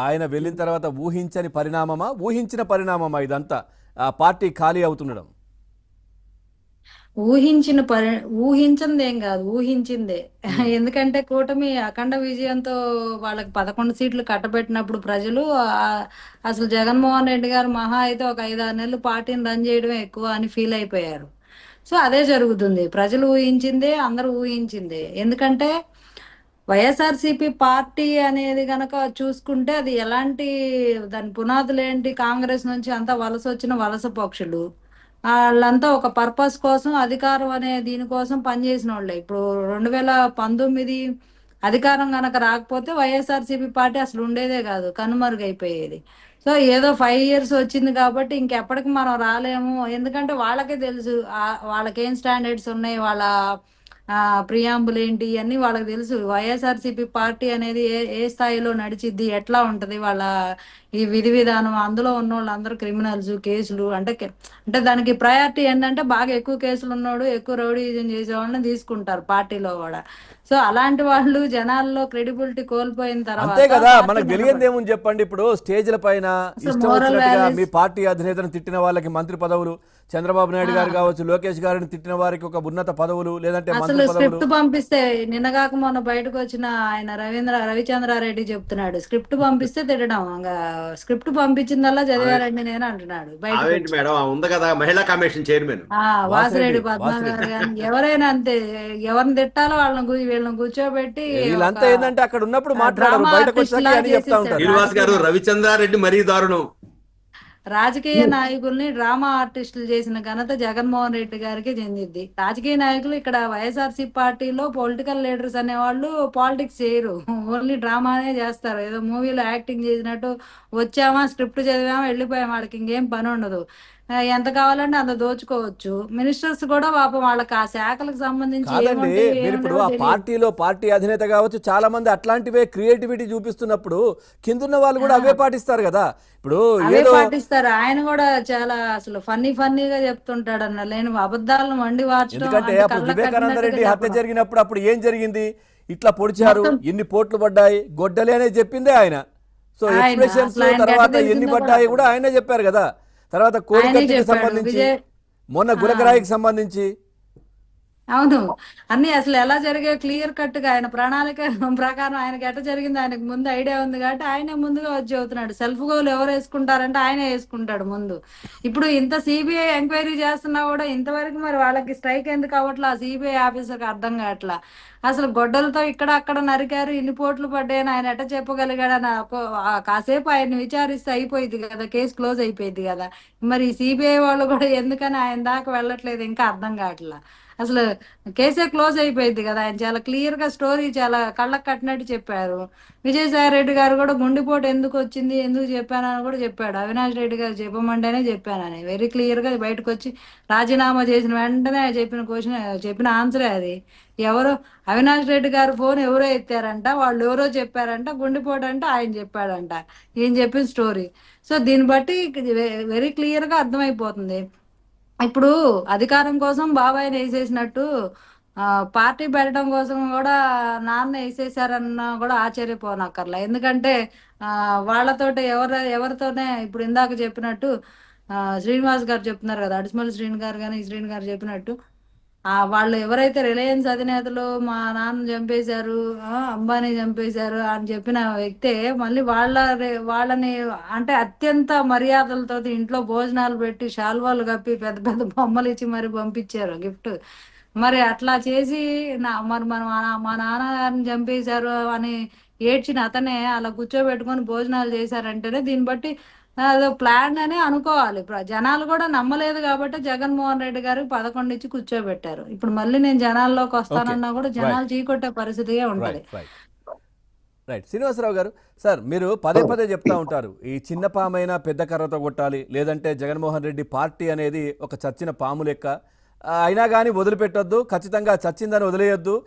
ఆయన వెళ్ళిన తర్వాత ఊహించని పరిణామమా, ఊహించిన పరిణామమా ఇదంతా ఆ పార్టీ ఖాళీ అవుతుండడం? ఊహించిన పరి ఊహించిందేం కాదు, ఊహించిందే. ఉమ్, ఎందుకంటే కూటమి అఖండ విజయంతో వాళ్ళకి 11 సీట్లు కట్టబెట్టినప్పుడు ప్రజలు అసలు జగన్మోహన్ రెడ్డి గారు మహా అయితే ఒక 5-6 నెలలు పార్టీని రన్ చేయడమే ఎక్కువ అని ఫీల్ అయిపోయారు. సో అదే జరుగుతుంది. ప్రజలు ఊహించిందే, అందరూ ఊహించిందే. ఎందుకంటే వైఎస్ఆర్సీపీ పార్టీ అనేది గనక చూసుకుంటే అది ఎలాంటి, దాని పునాదులు ఏంటి, కాంగ్రెస్ నుంచి అంతా వలస వచ్చిన వలస పక్షులు. వాళ్ళంతా ఒక పర్పస్ కోసం, అధికారం అనే దీనికోసం పనిచేసిన వాళ్ళే. ఇప్పుడు 2019 అధికారం గనక రాకపోతే వైఎస్ఆర్సీపీ పార్టీ అసలు ఉండేదే కాదు, కనుమరుగైపోయేది. సో ఏదో 5 ఇయర్స్ వచ్చింది కాబట్టి ఇంకెప్పటికి మనం రాలేము. ఎందుకంటే వాళ్ళకే తెలుసు వాళ్ళకేం స్టాండర్డ్స్ ఉన్నాయి, వాళ్ళ ప్రియాంబుల్ ఏంటి ఇవన్నీ వాళ్ళకి తెలుసు. వైఎస్ఆర్సీపీ పార్టీ అనేది ఏ ఏ స్థాయిలో నడిచిద్ది, ఎట్లా ఉంటది వాళ్ళ ఈ విధి విధానం. అందులో ఉన్న వాళ్ళు అందరూ క్రిమినల్స్, కేసులు అంటే అంటే దానికి ప్రయారిటీ ఏంటంటే బాగా ఎక్కువ కేసులు ఉన్నోడు, ఎక్కువ రౌడీజం చేసే వాళ్ళని తీసుకుంటారు పార్టీలో కూడా. సో అలాంటి వాళ్ళు జనాల్లో క్రెడిబిలిటీ కోల్పోయిన అంతే తర్వాత కదా. పార్టీ మనకు తెలియంది నిలబడదు. ఏముంది చెప్పండి. ఇప్పుడు స్టేజ్ల పైన అసలు ఇష్టం మోరల్ వచ్చినట్టుగా మీ వాల్యూస్. పార్టీ అధినేతను తిట్టిన వాళ్ళకి మంత్రి పదవులు, చంద్రబాబు నాయుడు గారు కావచ్చు, లోకేష్ గారిని తిట్టిన వారికి ఒక ఉన్నత పదవులు, లేదంటే మంత్రి అసలు పదవులు. స్క్రిప్ట్ పంపిస్తే, నిన్నగాక మొన్న బయటకు వచ్చిన ఆయన రవిచంద్రారెడ్డి చెప్తున్నాడు, స్క్రిప్ట్ పంపిస్తే తిట్టడం. ఇంకా స్క్రిప్ట్ పంపించిందల్లా ఆమె చదివారండి నేను అంటున్నాడు బయటకు ఆవేంటి వచ్చి. మేడం, ఆ ఉంది కదా మహిళా కమిషన్ చైర్మన్. ఆ వాసిరెడ్డి వాసిరెడ్డి పద్మ వాసిరెడ్డి గారు కానీ ఎవరైనా అంతే. ఎవరిని తిట్టాలో వాళ్ళని వీళ్ళని కూర్చోబెట్టి ఒక వీళ్ళంతా ఏంటంటే అక్కడ ఉన్నప్పుడు మాట్లాడరు, డ్రామా బయటకు ఆర్టిస్ట్ వచ్చాక లా అని చెప్తా చేసేసారు ఉంటారు. శ్రీనివాస్ రాజకీయ గారు, నాయకులు. రవిచంద్రారెడ్డి మరీ దారుణం. రాజకీయ నాయకుల్ని డ్రామా ఆర్టిస్టులు చేసిన ఘనత జగన్మోహన్ రెడ్డి గారికి చెందింది. రాజకీయ నాయకులు ఇక్కడ వైఎస్ఆర్సీ పార్టీలో పొలిటికల్ లీడర్స్ అనేవాళ్ళు పాలిటిక్స్ చేయరు, ఓన్లీ డ్రామానే చేస్తారు. ఏదో మూవీలో యాక్టింగ్ చేసినట్టు వచ్చామా, స్క్రిప్ట్ చదివామా, వెళ్ళిపోయాం, వాళ్ళకి ఇంకేం పని ఉండదు. ఎంత కావాలంటే అంత దోచుకోవచ్చు. మినిస్టర్స్ కూడా పాపం వాళ్ళకి ఆ శాఖలకు సంబంధించి కాదండి, ఏముంటాయో మీరు ఇప్పుడు ఏముండవో ఆ తెలియదు. పార్టీలో పార్టీ అధినేత కావచ్చు, చాలా మంది అట్లాంటివే క్రియేటివిటీ చూపిస్తున్నప్పుడు కిందున్న వాళ్ళు కూడా అవే ఆ, పాటిస్తారు కదా. ఇప్పుడు అవే ఏదో పాటిస్తారు. ఆయన కూడా చాలా అసలు ఫన్నీగా చెప్తుంటాడు అన్న, లేని అబద్ధాలను వండి వార్చడం ఎందుకంటే అంటే అప్పుడు కళ్ళకు వివేకానంద కట్టినట్టుగా రెడ్డి హత్య చెప్పడం. జరిగినప్పుడు అప్పుడు ఏం జరిగింది? ఇట్లా పొడిచారు, మొత్తం ఎన్ని పోట్లు పడ్డాయి, గొడ్డలి అనేది చెప్పిందే ఆయన. సో ఆయన ఎక్స్ప్రెషన్స్ అసలు ఆయనకి ఎట్ట తర్వాత ఎన్ని తెలిసిందో కూడా పడ్డాయి అర్థం కూడా కాదు. ఆయనే చెప్పారు కదా. తర్వాత ఆయనే కోడికత్తికి చెప్పాడు సంబంధించి, విజయ్. మొన్న ఆ గులకరాయికి సంబంధించి. అవును. అన్ని అసలు ఎలా జరిగాయో క్లియర్ కట్ గా ఆయన ప్రణాళిక ప్రకారం ఆయనకి ఎట్ట జరిగింది ఆయనకు ముందు ఐడియా ఉంది కాబట్టి ఆయనే ముందుగా వచ్చి చెబుతున్నాడు. సెల్ఫ్ గోల్ ఎవరు వేసుకుంటారంటే ఆయనే వేసుకుంటాడు ముందు. ఇప్పుడు ఇంత సిబిఐ ఎంక్వైరీ చేస్తున్నా కూడా ఇంతవరకు మరి వాళ్ళకి స్ట్రైక్ ఎందుకు అవ్వట్లా, ఆ సిబిఐ ఆఫీసర్కి అర్థం కావట్లా. అసలు గొడ్డలతో ఇక్కడ అక్కడ నరికారు, ఇన్ని పోట్లు పడ్డాయని ఆయన ఎట్ట చెప్పగలిగాడని కాసేపు ఆయన్ని విచారిస్తే అయిపోయింది కదా, కేసు క్లోజ్ అయిపోయింది కదా. మరి సిబిఐ వాళ్ళు కూడా ఎందుకని ఆయన దాకా వెళ్ళట్లేదు ఇంకా అర్థం కావట్లా. అసలు కేసే క్లోజ్ అయిపోయింది కదా. ఆయన చాలా క్లియర్ గా స్టోరీ చాలా కళ్ళకు కట్టినట్టు చెప్పారు. విజయసాయి రెడ్డి గారు కూడా గుండెపోటు ఎందుకు వచ్చింది, ఎందుకు చెప్పానని కూడా చెప్పాడు. అవినాష్ రెడ్డి గారు చెప్పమంటేనే చెప్పానని వెరీ క్లియర్ గా బయటకు వచ్చి రాజీనామా చేసిన వెంటనే చెప్పిన క్వశ్చన్, చెప్పిన ఆన్సరే అది. ఎవరో అవినాష్ రెడ్డి గారు ఫోన్ ఎవరో ఎత్తారంట, వాళ్ళు ఎవరో చెప్పారంట, గుండెపోటు అంటే ఆయన చెప్పాడంట. ఈయన చెప్పిన స్టోరీ. సో దీన్ని బట్టి వెరీ క్లియర్ గా అర్థమైపోతుంది. ఇప్పుడు అధికారం కోసం బాబాయ్ని వేసేసినట్టు ఆ, పార్టీ పెట్టడం కోసం కూడా నాన్న వేసేసారన్న కూడా ఆశ్చర్యపోనక్కర్లా. ఎందుకంటే ఆ, వాళ్ళతోటి ఎవరితోనే ఇప్పుడు ఇందాక చెప్పినట్టు శ్రీనివాస్ గారు చెప్తున్నారు కదా, అడిసిమల్లి శ్రీని గారు కానీ శ్రీని గారు చెప్పినట్టు వాళ్ళు ఎవరైతే రిలయన్స్ అధినేతలు మా నాన్న చంపేశారు, అంబానీ చంపేశారు అని చెప్పిన వ్యక్తే మళ్ళీ వాళ్ళని అంటే అత్యంత మర్యాదలతో ఇంట్లో భోజనాలు పెట్టి శాల్వాలు కప్పి పెద్ద పెద్ద బొమ్మలు ఇచ్చి మరి పంపించారు గిఫ్ట్. మరి అట్లా చేసి మరి మా నాన్నగారిని చంపేశారు అని ఏడ్చిన అతనే అలా కూర్చోబెట్టుకొని భోజనాలు చేశారంటేనే దీన్ని బట్టి అదో ప్లాన్ అని అనుకోవాలి. ఇప్పుడు జనాలు కూడా నమ్మలేదు కాబట్టి జగన్మోహన్ రెడ్డి గారికి 11 ఇచ్చి కూర్చోబెట్టారు. ఇప్పుడు మళ్ళీ నేను జనాల్లోకి ఓకే. వస్తానన్నా కూడా రైట్ జనాలు చీకొట్టే పరిస్థితిగా ఉంటది. రైట్ రైట్ రైట్ శ్రీనివాసరావు గారు, సార్ మీరు పదే పదే చెప్తా ఉంటారు, ఈ చిన్న పామైనా పెద్ద కర్రతో కొట్టాలి, లేదంటే జగన్మోహన్ రెడ్డి పార్టీ అనేది ఒక చచ్చిన పాము లెక్క, అయినా కానీ వదిలిపెట్టొద్దు, ఖచ్చితంగా చచ్చిందని వదిలేయొద్దు.